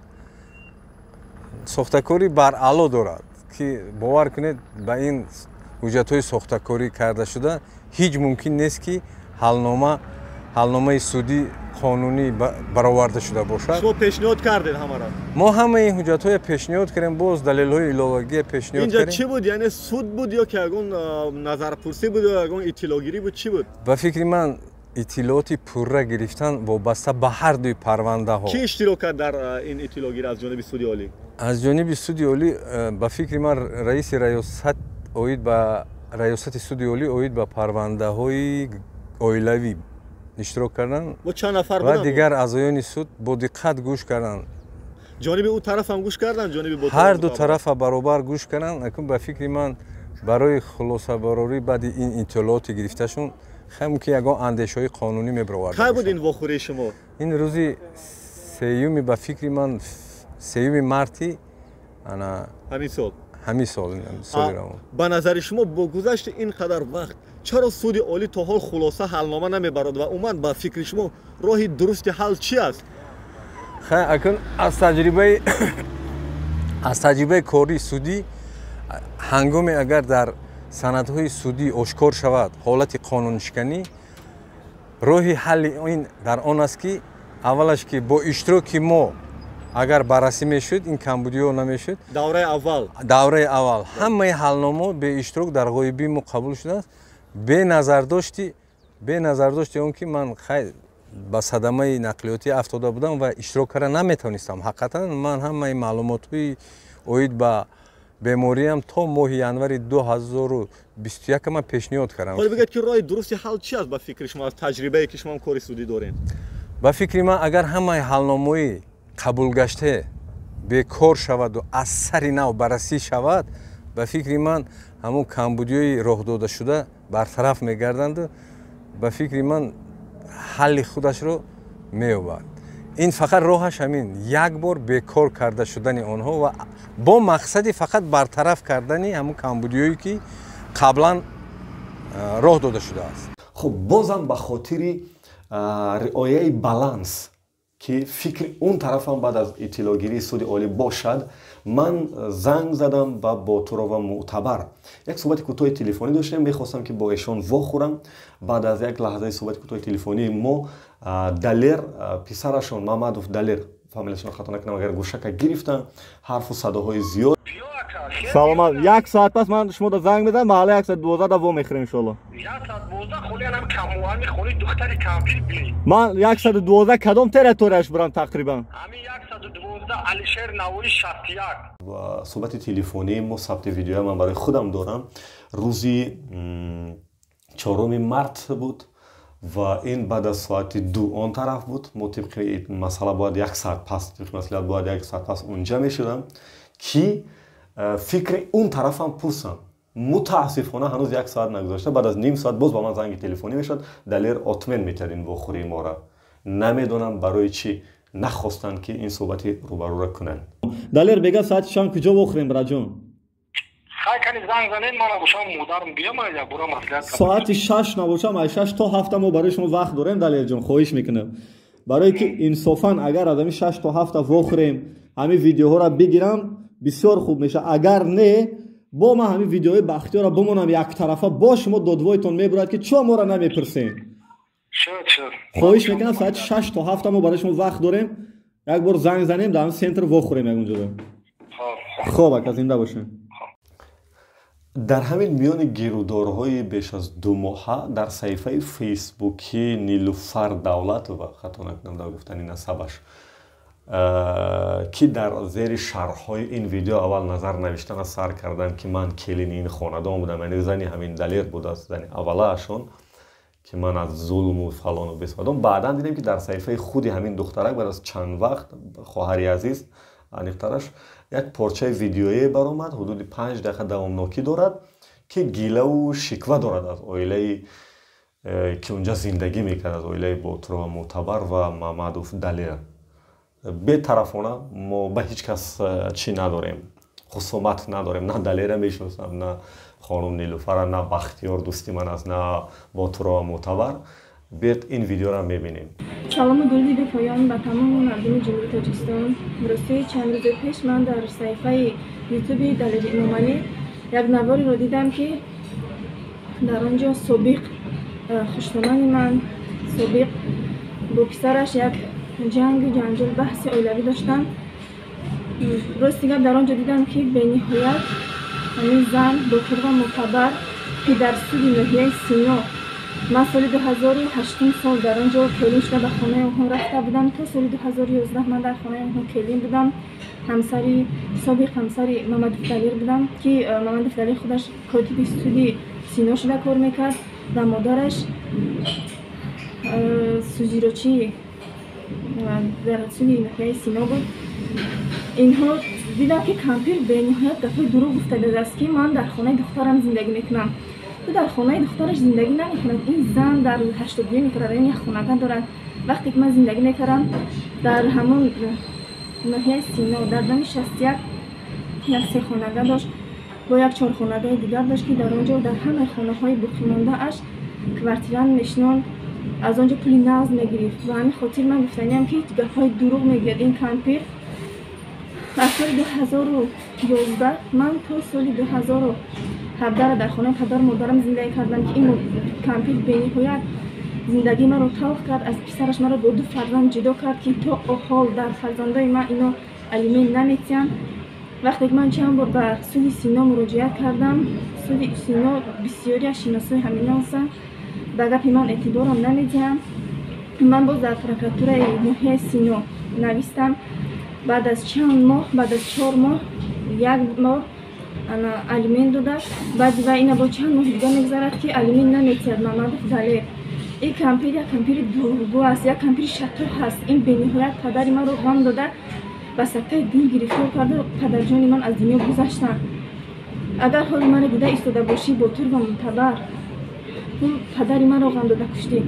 сохтакорӣ баръало дорад, ки бовар кунед ба ин ҳуҷҷатҳои сохтакорӣ карда шуда ҳеҷ мумкин нест ки ҳалномаи судӣ қонунӣ бароварда шуда бошад. шумо пешниҳод кардед ҳамаро? мо ҳамаи ин ҳуҷҷатҳоро пешниҳод кардем, боз далелҳои иловагия пешниҳод кардем. инҷа чӣ буд? яъне суд буд ё ки ягон назарпурсӣ буд ё ягон иттилоъгирӣ буд? чӣ буд? ба фикри ман иттилооти пурра гирифтан вобаста ба ҳардуи парвандаҳо. ки иштирок кард дар ин иттилоъгирӣ аз ҷониби суди олӣ? аз ҷониби суди олӣ ба фикри ман раиси раёсат оид ба раёсати суди олӣ оид ба парвандаҳои оилавӣ иштирок кардан бо чанд нафар ва дигар аъзоёни суд бо диққат гӯш кардан. ҷониби ӯ тараф ҳам гӯш кардан? ҷониби бо ҳар ду тарафа баробар гӯш кардан. акун ба фикри ман барои хулосабарорӣ баъди ин иттилооти гирифташон хеле ки ягон андешаҳои қонунӣ мебаровард. қай буд ин вохӯрии шумо? ин рӯзи сеюми ба фикри ман сеюми марти ҳамин сол соли равон. ба назари шумо бо гузашти ин қадар вақт чаро суди олӣ то ҳол хулоса ҳалнома намебарад ва умуман ба фикри шумо роҳи дурусти ҳал чӣ аст? хай акун аз таҷрибаи кории судӣ ҳангоме агар дар санадҳои судӣ ошкор шавад ҳолати қонуншиканӣ, роҳи ҳалли ин дар он аст ки аввалаш ки бо иштироки мо агар баррасӣ мешуд, ин камбудиҳо намешуд. давраи аввал ҳамаи ҳалномо бе иштирок дар ғоибии мо қабул шудааст, бе назардошти он ки ман хай ба садамаи нақлиётӣ афтода будам ва иштирок карда наметавонистам. ҳақиқатан ман ҳамаи маълумотҳои оид ба бемориям то моҳи январи 2021 ман пешниҳод кардам. ҳоло бигӯед ки роҳи дурусти ҳал чӣ аст ба фикри шумо аз таҷрибае ки шумо кори судӣ доред? ба фикри ман агар ҳамаи ҳалномои қабулгашта бекор шаваду аз сари нав баррасӣ шавад, ба фикри ман ҳамун камбудиҳои роҳдодашуда бартараф мегарданду ба фикри ман ҳалли худашро меёбад. ин фақат роҳаш ҳамин як бор бекор карда шудани онҳо ва бо мақсади фақат бартараф кардани ҳамун камбудиҳое ки қаблан роҳ дода шудааст. хуб бозам ба хотири риояи баланс ки фикри он тарафам баъд аз иттилоъгирии суди олӣ бошад, ман занг задам ба Ботурова Муътабар. як суҳбати кӯтоҳи телефонӣ доштем, мехостам ки бо эшон вохӯрам. баъд аз як лаҳзаи суҳбати кӯтоҳи телефонии мо Далер писарашон Мамадов Далер фамилияшон хато накунам агар гӯшака гирифтан ҳарфу садоҳои зиёд. саломат, як соат пас ман шумо да занг медам, маҳалла 112 да во мехӯрем иншоалло. 112 холианам камуани холи духтари кампир бини. ман 112 кадом территорияш бурам тақрибан? Ами 112 Алишер Навои 61. суҳбати телефонии мо сабти видеоя ман барои худам дорам. рӯзи 4 март буд ва ин баъд аз соати 2 он тараф буд. мо тибқи масъала бояд 1 соат пас, тибқи маслиҳат бояд 1 соат пас унҷа мешудам ки фикри он тарафам пурсам. мутаассифона ҳанӯз 1 соат нагузашта, баъд аз ним соат боз ба ман занги телефонӣ мешуд. Далер отмен метад ин вохӯрии мора. намедонам барои чӣ нахостанд ки ин суҳбати рӯбарӯра кунанд. Далер бега соати шам куҷо вохӯрем браҷон? Хайкани занг занед мана бошам модарм биям я бура маслиҳат. соати 6 набошам, ай 6 то 7 мо барои шумо вақт дорем Далер ҷон, хоҳиш мекунам. барое ки инсофан агар аз ҳамин 6 то 7 вохӯрем, ҳамин видеоҳоро бигирам, бисёр хуб меша. агар не, бо ман ҳамин видеои бахтиёра бомонам як тарафа, бо шумо додвойтон мебурад ки чӯ моро намепурсем. хоҳиш мекунам соати 6 то 7 мо барои шумо вақт дорем, як бор занг занем, дар ҳамин сентр вохӯрем ягонҷода. хоб ака, зинда бошем. дар ҳамин миёни гирӯдорҳои беш аз 2 моҳа дар саҳифаи фейсбукии Нилуфар Давлатова, хато накунам дар гуфтани насабаш, که در زیر شرح‌های این ویدیو اول نظر نوشتن سر کردم که من کلین این خانواده بودم، یعنی زنی همین دلیر بود از زنی اولاشون که من از ظلم و فلان و بسادم. بعدا دیدم که در صحیفه خودی همین دخترک بعد از چند وقت خواهری عزیز انیخترش یک پارچه ویدیویی برآمد حدود 5 دقیقه دوامناکی دارد که گیله و شکوه دارد از عائله که اونجا زندگی میکرد، از عائله بوترو معتبر و محمدوف دلیر. به طرفانه ما به هیچ کس چی نداریم، خصومت نداریم، نه دلیر میشناسم، نه خانم نیلوفر، نه بختیار دوستی من است، نه بوترو معتبر. بیاید این ویدیو را میبینیم. سلام درودی به پایان به تمام مردم جمهوری تاجیکستان. راستی چند روز پیش من در صفحه یوتیوب دلیر امامعلی یک نواری را دیدم که در آنجا سابق خوشنامان من سابق با پسرش یک جنگ جنجال بحث عائلوی داشتن. راستی در آنجا دیدم که به نهایت همین زن دکتر و معتبر که در سود ناحیه سینا، من سال 2008 سال در آنجا کلین شده به خانه اونها رفته بودم. تا سال 2011 من در خانه اونها کلین بودم. همسری سابق همسری محمدوف دلیر بودم که محمدوف دلیر خودش کاتب سودی سینا شده کار میکرد و مادرش سوزیروچی در سودی ناحیه سینا بود. اینها دیدم که کمپیر به نهایت دفعه دروغ گفته است که من در خانه دخترم زندگی میکنم. تو در خانه دخترش زندگی نمیکند. این زن در 82 میکرد، این یک خانواده دارد. وقتی که من زندگی میکردم در همون ناحیه سینا در دم 61 یک 3 خانواده داشت با یک 4 خانواده دیگر داشت که در آنجا در همه خانه های باقی مانده اش کوارتیران میشنان از آنجا پولی نقد میگرفت و همین خاطر من گفتنیم که گپ‌های دروغ میگه این کمپیر. از سال 2011 من تا سال 2017 در خانه پدر مادرم زندگی کردم که این کمپیر به نهایت زندگی من رو تلخ کرد. از پسرش من رو با 2 فرزند جدا کرد که تا حال در فرزندای من اینا علیمین نمیتیم. وقتی که من چند بار به سود سینا مراجعه کردم، سود سینا بسیاری شناسای همین هستن، به گپ من اعتبارم نمیدیم. من باز در پرکراتور ناحیه سینا نوشتم. بعد از چند ماه، بعد از 4 ماه، 1 ماه علیمین داده. بعد و اینا با چند ماه دیگه میگذرد که علیمین نمیتید. محمدوف دلیر این کمپیر یک کمپیر دروغگو است، یک کمپیر شتو هست. این به نهایت پدر من رو غم داده و سکته دین گرفتار کرده. پدر جان من از دنیا گذشتن. اگر حال من دیده ایستاده باشی با تور و معتبر، تو پدر من رو غم داده کشتی.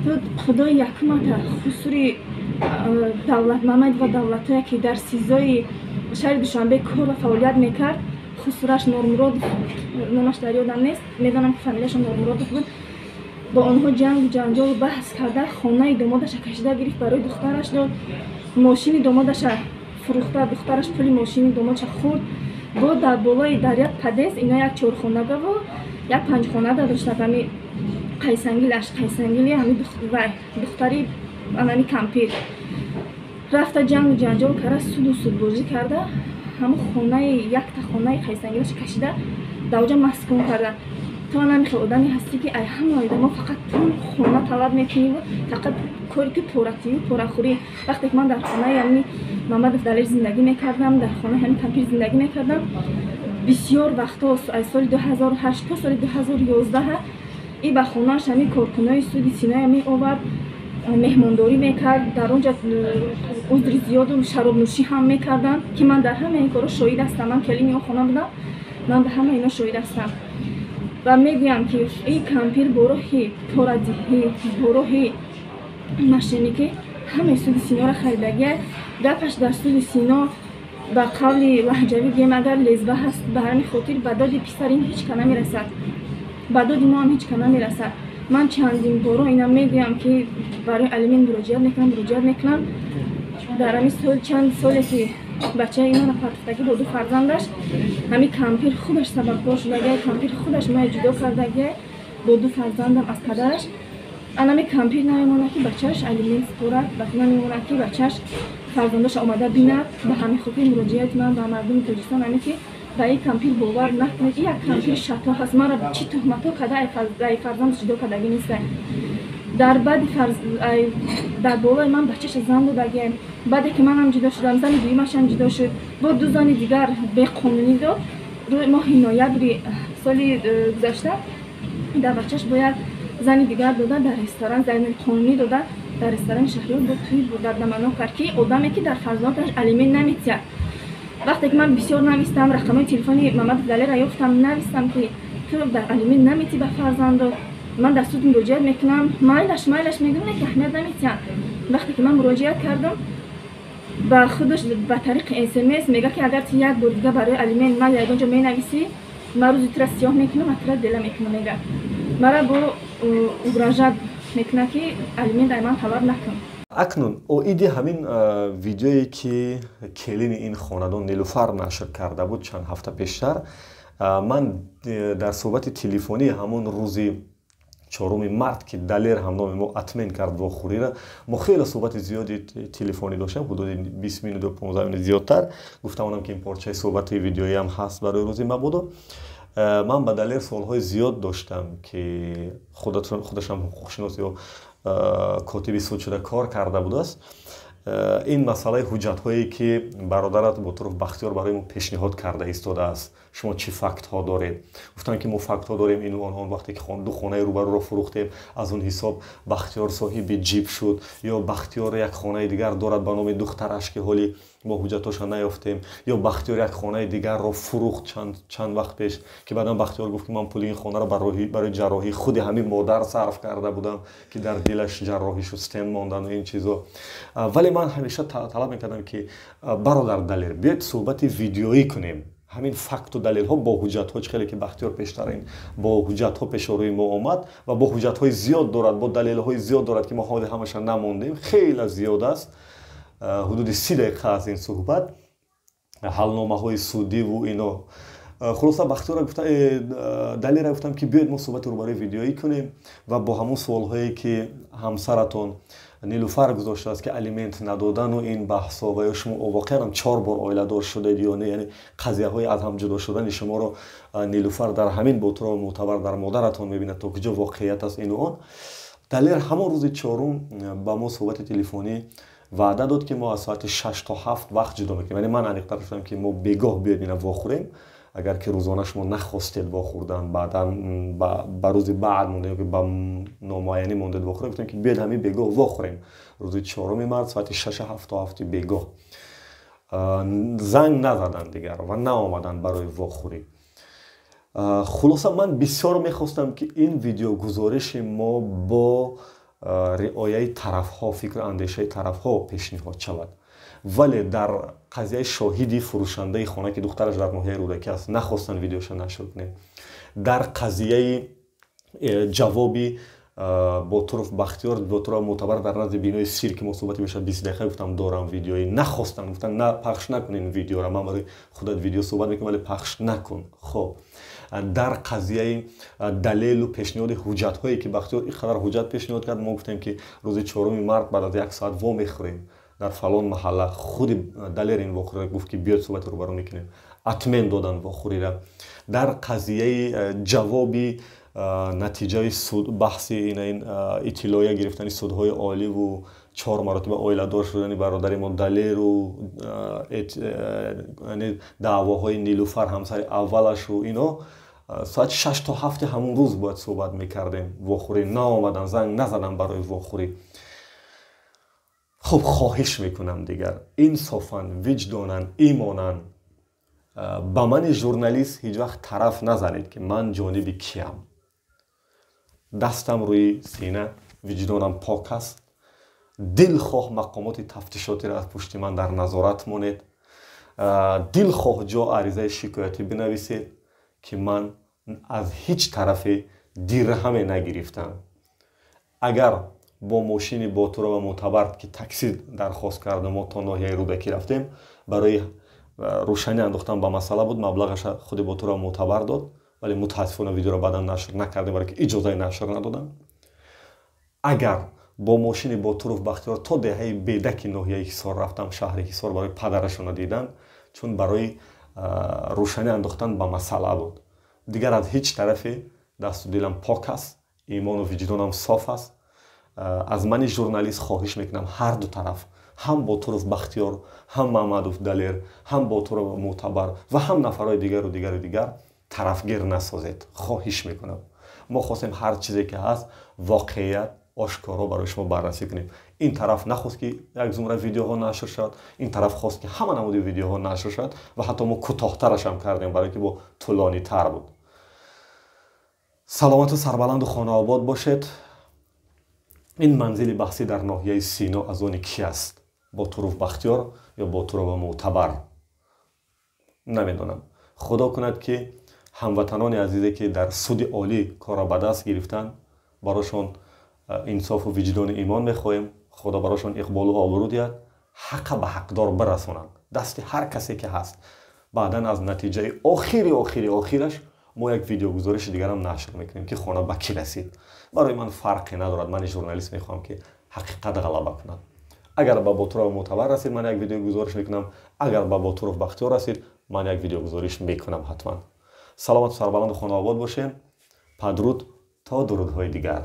تو خدای یکمت خسوری دولت محمد و دولتایی که در سیزای شهر دوشنبه کار و فعالیت میکرد، خسورش نورمراد نامش در یادم نیست، میدانم که فامیلش نورمراد بود، با آنها جنگ جنجال بحث کرده. خانه دامادش کشیده گرفت برای دخترش داد. ماشین دامادش فروخته، دخترش پول ماشین دامادش خورد. با در بالای در یک پدیس اینا یک 4 خانواده و یک 5 خانواده داشته. همین قیسنگیلش قیسنگیلی همین دختری همین کمپیر رفته جنگ جنجال کرده، سود و سودبازی کرده. همون خانه یک تا خانه قیسنگیلش کشیده دوجا مسکون کرده. تو نمیخواد آدمی هستی که ای همه آدم فقط پول خونه طلب میکنی و فقط کاری که پورتی و پورخوری. وقتی که من در خانه یعنی محمدوف دلیر زندگی میکردم، در خانه همین کمپیر زندگی میکردم، بسیار وقتا از سال 2008 تا سال 2011 این به خونه‌اش همین کارکنای سودی سینا می آورد، مهمانداری میکرد. در اونجا عذر زیاد و شراب نوشی هم میکردن که من در همه این کارا شاهد هستم. من کلین اون خانه بودم، من به همه اینا شاهد هستم و میگویم که این کمپیر بروحی پرادیهی بروحی مشینیکی همه سود سینا را خریدگیه. گپش در سود سینا به قول لهجوی گیم اگر لزبه هست به همین خاطر به داد پسر این هیچ کنه میرسد، به داد ما هم هیچ کنه میرسد. من چندین بارو اینا میگویم که برای علیمین مراجعه میکنم. در همین سال چند سالی که بچه اینا را پرتفتگی با 2 فرزندش همین کمپیر خودش سبب شده، کمپیر خودش ما جدا کرده با 2 فرزندم از پدرش. انا کمپیر نمیمونه که بچهش علیمین سپورد و نمیمونه که بچهش فرزندش آمده بیند. به همین خاطر مراجعت من به مردم تاجیکستان همین که به این کمپیر باور نکنید. یک کمپیر شتا هست. من را چی تهمتو کرده ای فرزند جدا کردگی نیست. дар баъди дар болои ман бачаша зан додагем. Баъде ки манам ҷудо шудам, зани дуюмашам ҷудо шуд, бо ду зани дигар беқонунӣ дод. рӯи моҳи ноябри соли гузашта дар бачаш бояд зани дигар дода, дар ресторан зани қонунӣ дода, дар ресторани Шаҳриёр бо туи дар дамано кард ки одаме ки дар фарзандаш алимент наметиҳад. вақте ки ман бисёр навистам, рақамои телефони Мамадов Далерро ёфтам, навистам ки ту дар алимент наметиҳӣ ба фарзандот, ман дар суд муроҷиат мекунам. майлаш мегӯяд ки аҳамият наметиҳад. вақте ки ман муроҷиат кардам, ба худаш ба тариқи SMS мега ки агар ти як бор дига барои алимент ман ягон ҷо менависӣ, ман рӯзи тира сиёҳ мекунам, атира дела мекунам. мега мара бо угрожат мекуна ки алимент ай ман талаб накун. акнун оиди ҳамин видеое ки келини ин хонадон Нилуфар нашр карда буд чанд ҳафта пештар, ман дар суҳбати телефонӣ ҳамон рӯзи 4 март ки Далер ҳам номи мо атмен кард вохӯриро, мо хеле суҳбати зиёди телефонӣ доштем, ҳудуди 20 минуту 15 минут зиёдтар. Гуфтам онам ки ин порчаи суҳбати видеоям ҳаст барои рӯзи мабудо. ман ба Далер суолҳои зиёд доштам ки худашам ҳуқуқшинос ё котиби суд шуда кор карда будааст. ин масъалаи ҳуҷҷатҳое ки бародарат Ботуров Бахтиёр барои мо пешниҳод карда истодааст, шумо чӣ фактҳо доред? Гуфтам ки мо фактҳо дорем ину онҳон вақте ки ду хонаи рӯбаруро фурӯхтем, аз он ҳисоб Бахтиёр соҳиби ҷип шуд, ё Бахтиёр як хонаи дигар дорад ба номи духтараш ки ҳоли мо ҳуҷҷатоша наёфтем, ё Бахтиёр як хонаи дигарро фурӯхт чанд вақт пеш, ки баъдан Бахтиёр гуфт ки ман пули ин хонаро барои ҷарроҳии худи ҳамин модар сарф карда будам, ки дар дилаш ҷарроҳӣ шуд, стен мондану ин чизо. вале ман ҳамеша талаб мекардам ки бародар Далер биёед суҳбати видеоӣ кунем. ҳамин факту далелҳо бо ҳуҷҷатҳо чӣ хеле ки Бахтиёр пештарин бо ҳуҷҷатҳо пешоруи мо омад ва бо ҳуҷҷатҳои зиёд дорад, бо далелҳои зиёд дорад ки мо ҳоли ҳамаша намондем. Хеле зиёд аст. ҳудуди 30 дақиқа аз ин суҳбат, ҳалномаҳои судиву ино. хулоса Бахтиёрро гуфтам, Далерро гуфтам ки биёед мо суҳбати рӯбарои видеоӣ кунем ва бо ҳамон суолҳое ки ҳамсаратон Нилуфар гузоштааст ки алимент надодану ин баҳсо ва ё шумо воқеан 4 бор оиладор шудед ё не, яъне қазияҳои аз ҳам ҷудо шудани шуморо Нилуфар дар ҳамин Ботуров Мӯътабар дар модаратон мебинад, то куҷо воқеият аст ину он. Далер ҳамон рӯзи 4 ба мо суҳбати телефонӣ ваъда дод ки мо аз соати 6 то 7 вақт ҷудо мекунем. Яъне ман аниқтар гуфтам ки мо бегоҳ биёед ина вохӯрем. Агар ки рӯзона шумо нахостед вохӯрдан, баъдан ба рӯзи баъд мондем ё ба номуайянӣ мондед вохӯрем, гуфтем ки биёед ҳамин бегоҳ вохӯрем. рӯзи 4 март соати 6 то 7 бегоҳ. занг назадан дигар ва наомадан барои вохӯрӣ. хулоса ман бисёр мехостам ки ин видеогузориши мо бо риояи тарафҳо, фикру андешаи тарафҳо пешниҳод шавад. вале дар қазияи шоҳиди фурӯшандаи хона ки духтараш дар ноҳияи рӯдакӣ аст, нахостан видеоша нашр кунем. дар қазияи ҷавоби Ботуров Бахтиёр, Ботуров Мӯътабар дар назди бинои сир ки мо суҳбати беша 20 дақиқа гуфтам дорам видеои, нахостан, гуфтан на пахш накун ин видеоро, ман барои худат видео суҳбат мекунам вале пахш накун. хоб дар қазияи далелу пешниҳоди ҳуҷҷатҳое ки Бахтиёр ин қадар ҳуҷҷат пешниҳод кард, мо гуфтем ки рӯзи 4 март баъд аз 1 соат вомехӯрем дар фалон маҳалла. худи Далер ин вохӯриро гуфт ки биёед суҳбати рӯбарӯ мекунем. атмен додан вохӯриро. дар қазияи ҷавоби натиҷаи суд баҳси ин иттилоия гирифтани судҳои оливу 4 маротиба оиладор шудани бародари мо Далеру даъвоҳои Нилуфар ҳамсари аввалашу ино соати 6 то 7 ҳамон рӯз бояд суҳбат мекардем. вохӯрӣ наомадан, занг назадан барои вохӯрӣ. хуб, хоҳиш мекунам дигар инсофан, виҷдонан, имонан ба мани журналист ҳеҷ вақт тараф назанед ки ман ҷониби киям. дастам рӯи сина, виҷдонам пок аст. дилхоҳ мақомоти тафтишотиро аз пушти ман дар назорат монед. дилхоҳ ҷо аризаи шикоятӣ бинависед ки ман аз ҳеҷ тарафе дирҳаме нагирифтам. агар бо мошини Ботурова Мӯътабар ки такси дархост кардем, мо то ноҳияи рӯдакӣ рафтем, барои рӯшанӣ андохтан ба масъала буд, маблағаша худи Ботурова Мӯътабар дод, вале мутаассифона видеоро баъдан нашр накардем, барои ки иҷозаи нашр надодам. агар бо мошини Ботуров Бахтиёр то деҳаи бедаки ноҳияи Ҳисор рафтам, шаҳри Ҳисор, барои падарашона дидан, чун барои рӯшанӣ андохтан ба масъала буд. дигар аз ҳеҷ тарафе дасту дилам пок аст, имону виҷдонам соф аст. از من ژورنالیست خواهش میکنم هر دو طرف، هم با طرف بختیار، هم محمدوف دلیر، هم با طرف معتبر و هم نفرهای دیگر طرفگیر نسازید. خواهش میکنم. ما خواستیم هر چیزی که هست واقعیت آشکارا برای شما بررسی کنیم. این طرف نخواست که یک زمره ویدیوها نشر شد، این طرف خواست که همه نمود ویدیوها نشر شد و حتی ما کوتاه‌ترش هم کردیم برای که با طولانی تر بود. سلامت و سربلند و خانه آباد باشید. این منزل بحثی در ناحیه سینا از آن کی است؟ با طرف بختیار یا با طرف معتبر؟ نمیدونم. خدا کند که هموطنان عزیزی که در سود عالی کار به دست گرفتن براشون انصاف و وجدان ایمان میخواهیم. خدا براشون اقبال و آبرو دهد، حق به حقدار برسونند دست هر کسی که هست. بعدا از نتیجه آخرش ما یک ویدیو گزارش دیگر هم نشر میکنیم که خانه به کی رسید. برای من فرقی ندارد. من ژورنالیست میخوام که حقیقت غلبه کند. اگر با طرف معتبر رسید من یک ویدیو گزارش میکنم، اگر با طرف بختیار رسید من یک ویدیو گزارش میکنم حتما. سلامت و سربلند و خانه آباد باشین. پدرود تا درودهای دیگر.